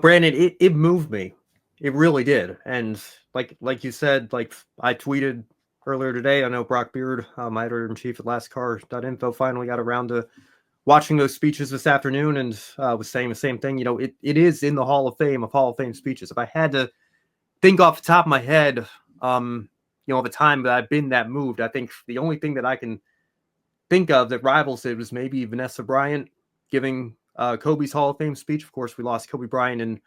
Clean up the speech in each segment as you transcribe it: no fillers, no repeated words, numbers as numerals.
Brandon, it moved me. It really did. And like you said, like I tweeted earlier today, I know Brock Beard, my editor-in-chief at NASCAR.info, finally got around to watching those speeches this afternoon and was saying the same thing. It is in the Hall of Fame of Hall of Fame speeches. If I had to think off the top of my head, the time that I've been that moved, I think the only thing that I can think of that rivals it was maybe Vanessa Bryant giving Kobe's Hall of Fame speech. Of course, we lost Kobe Bryant in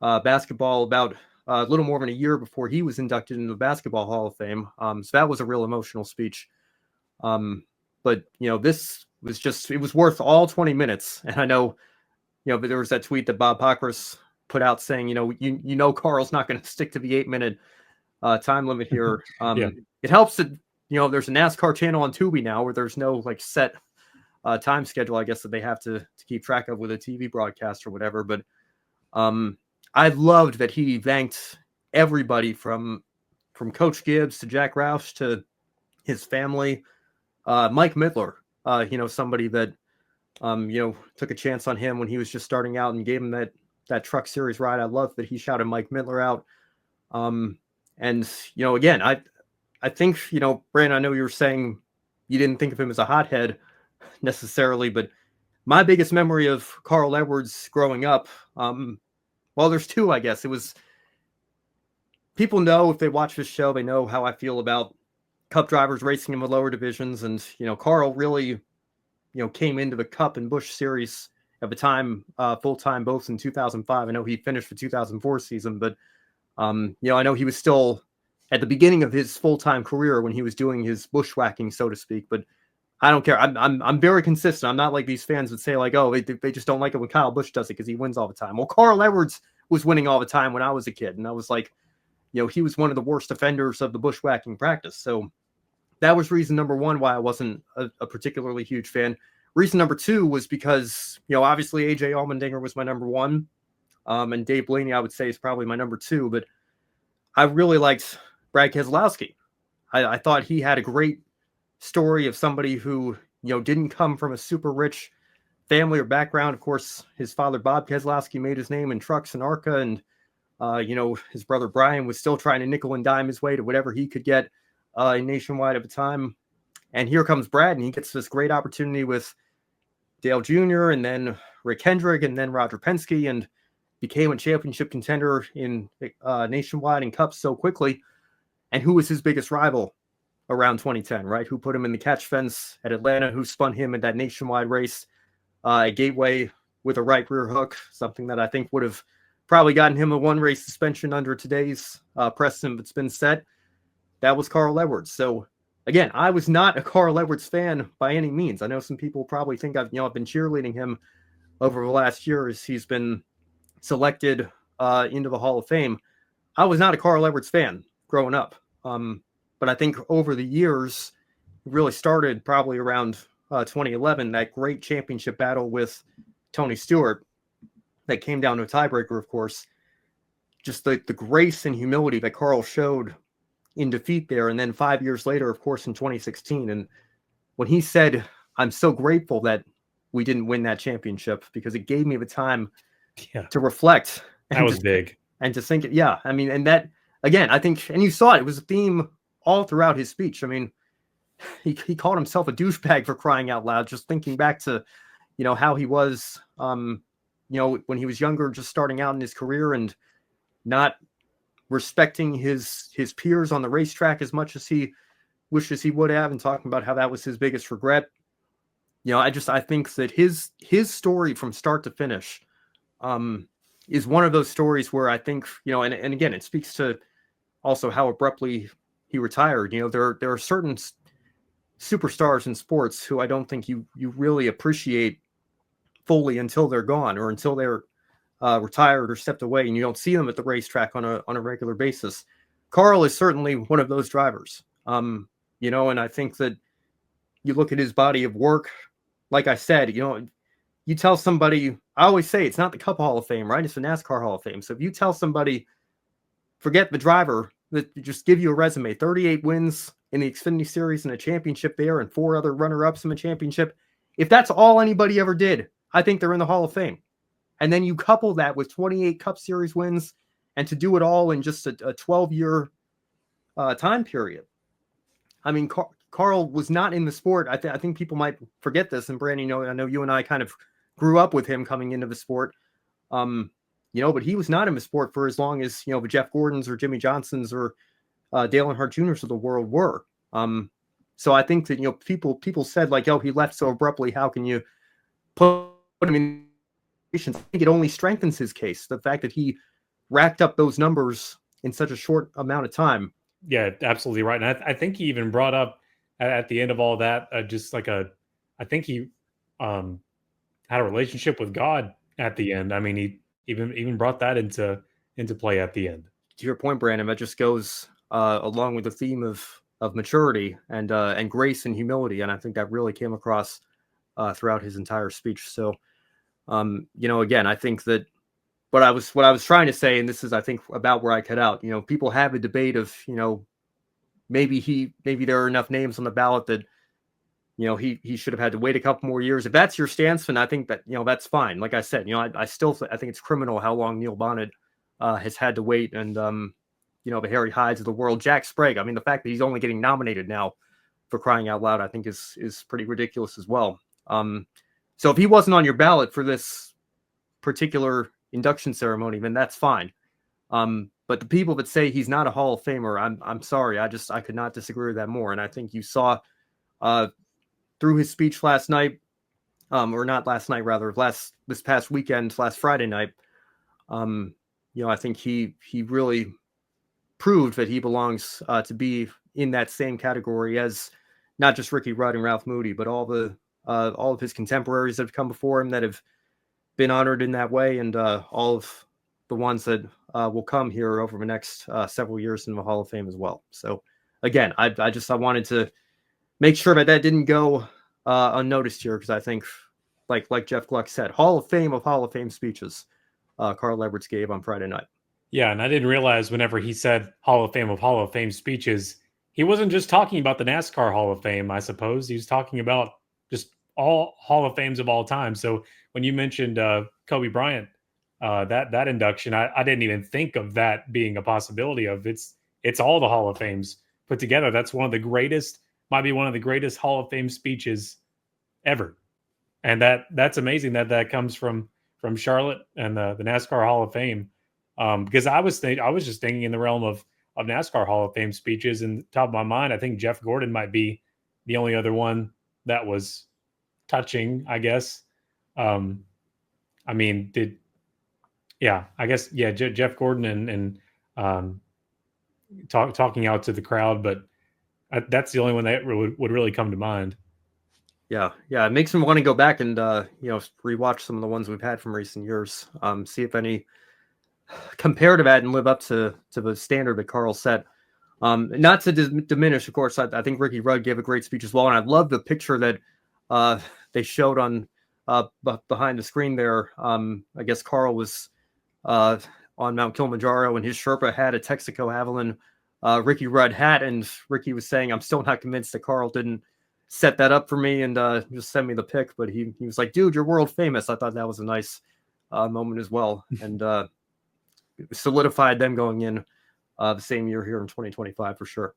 basketball about a little more than a year before he was inducted into the Basketball Hall of Fame. So that was a real emotional speech. But this was just, it was worth all 20 minutes. And I know, but there was that tweet that Bob Pockris put out saying, Carl's not going to stick to the 8-minute time limit here. Yeah. It helps that, there's a NASCAR channel on Tubi now where there's no like set time schedule, I guess, that they have to keep track of with a TV broadcast or whatever. But I loved that he thanked everybody from Coach Gibbs to Jack Roush to his family. Mike Midler, somebody that, took a chance on him when he was just starting out and gave him that Truck Series ride. I love that he shouted Mike Midler out. And, again, I think, Brandon, I know you were saying you didn't think of him as a hothead necessarily, but my biggest memory of Carl Edwards growing up, there's two, I guess. It was, people know if they watch this show, they know how I feel about Cup drivers racing in the lower divisions. And, Carl really, came into the Cup and Busch Series at the time, full-time, both in 2005. I know he finished the 2004 season, but, I know he was still at the beginning of his full-time career when he was doing his bushwhacking, so to speak. But I don't care. I'm very consistent. I'm not like these fans that say like, oh, they just don't like it when Kyle Busch does it because he wins all the time. Well, Carl Edwards was winning all the time when I was a kid, and I was like, he was one of the worst offenders of the bushwhacking practice. So that was reason number one why I wasn't a particularly huge fan. Reason number two was because, obviously AJ Allmendinger was my number one, and Dave Blaney I would say is probably my number two, but I really liked Brad Keselowski. I thought he had a great story of somebody who, didn't come from a super rich family or background. Of course, his father, Bob Keselowski, made his name in trucks and ARCA. And, his brother, Brian, was still trying to nickel and dime his way to whatever he could get in Nationwide at the time. And here comes Brad, and he gets this great opportunity with Dale Jr. and then Rick Hendrick and then Roger Penske, and became a championship contender in Nationwide and Cup so quickly. And who was his biggest rival around 2010, right? Who put him in the catch fence at Atlanta, who spun him in that Nationwide race at Gateway with a right rear hook, something that I think would have probably gotten him a one-race suspension under today's precedent that's been set. That was Carl Edwards. So, again, I was not a Carl Edwards fan by any means. I know some people probably think I've been cheerleading him over the last year as he's been selected into the Hall of Fame. I was not a Carl Edwards fan growing up. But I think over the years, it really started probably around 2011, that great championship battle with Tony Stewart that came down to a tiebreaker, of course. Just the grace and humility that Carl showed in defeat there. And then 5 years later, of course, in 2016. And when he said, I'm so grateful that we didn't win that championship because it gave me the time to reflect. That was big. And to think, and that, again, I think, and you saw it was a theme all throughout his speech. I mean, he called himself a douchebag for crying out loud, just thinking back to, how he was, when he was younger, just starting out in his career and not respecting his peers on the racetrack as much as he wishes he would have, and talking about how that was his biggest regret. I think that his story from start to finish is one of those stories where I think, and again, it speaks to also how abruptly he retired. There are certain superstars in sports who I don't think you really appreciate fully until they're gone or until they're retired or stepped away, and you don't see them at the racetrack on a regular basis. Carl is certainly one of those drivers. And I think that you look at his body of work, like I said, you tell somebody, I always say it's not the Cup Hall of Fame, right? It's the NASCAR Hall of Fame. So if you tell somebody, forget the driver, that just give you a resume, 38 wins in the Xfinity Series and a championship there and 4 other runner-ups in the championship. If that's all anybody ever did, I think they're in the Hall of Fame. And then you couple that with 28 Cup Series wins, and to do it all in just a 12-year time period. I mean, Carl was not in the sport. I think people might forget this. And Brandon, I know you and I kind of grew up with him coming into the sport. But he was not in the sport for as long as, the Jeff Gordons or Jimmy Johnsons or Dale Earnhardt Jr.'s of the world were. So I think that, people said like, oh, he left so abruptly. How can you put him in? I think it only strengthens his case. The fact that he racked up those numbers in such a short amount of time. Yeah, absolutely right. And I think he even brought up at the end of all that, I think he had a relationship with God at the end. I mean, he even brought that into play at the end. To your point, Brandon, that just goes along with the theme of maturity and grace and humility, and I think that really came across throughout his entire speech. So, again, I think that what I was trying to say, and this is, I think, about where I cut out. People have a debate of, maybe there are enough names on the ballot that, he should have had to wait a couple more years. If that's your stance, then I think that, that's fine. Like I said, I still I think it's criminal how long Neil Bonnet has had to wait, and the Harry Hydes of the world, Jack Sprague. I mean, the fact that he's only getting nominated now, for crying out loud, I think is pretty ridiculous as well. So if he wasn't on your ballot for this particular induction ceremony, then that's fine. But the people that say he's not a Hall of Famer, I'm sorry. I could not disagree with that more. And I think you saw through his speech last night, or not last night, rather, this past weekend, last Friday night, I think he really proved that he belongs to be in that same category as not just Ricky Rudd and Ralph Moody, but all of his contemporaries that have come before him that have been honored in that way, and all of the ones that will come here over the next several years in the Hall of Fame as well. So again, I wanted to make sure that didn't go unnoticed here, because I think, like Jeff Gluck said, Hall of Fame of Hall of Fame speeches Carl Edwards gave on Friday night. Yeah, and I didn't realize whenever he said Hall of Fame of Hall of Fame speeches, he wasn't just talking about the NASCAR Hall of Fame, I suppose. He was talking about just all Hall of Fames of all time. So when you mentioned Kobe Bryant, that induction, I didn't even think of that being a possibility of it's all the Hall of Fames put together. That's might be one of the greatest Hall of Fame speeches ever. And that's amazing that comes from Charlotte and the NASCAR Hall of Fame. Because I was just thinking in the realm of NASCAR Hall of Fame speeches, and top of my mind, I think Jeff Gordon might be the only other one that was touching, I guess. Jeff Gordon and talking out to the crowd, but that's the only one that would really come to mind. Yeah, it makes me want to go back and rewatch some of the ones we've had from recent years, see if any compare to that and live up to the standard that Carl set. Not to diminish, of course, I think Ricky Rudd gave a great speech as well, and I love the picture that they showed on behind the screen there. I guess Carl was on Mount Kilimanjaro, and his Sherpa had a Texaco Avalon Ricky Rudd hat, and Ricky was saying, "I'm still not convinced that Carl didn't set that up for me and just send me the pic," but he was like, "Dude, you're world famous." I thought that was a nice moment as well, and solidified them going in the same year here in 2025 for sure.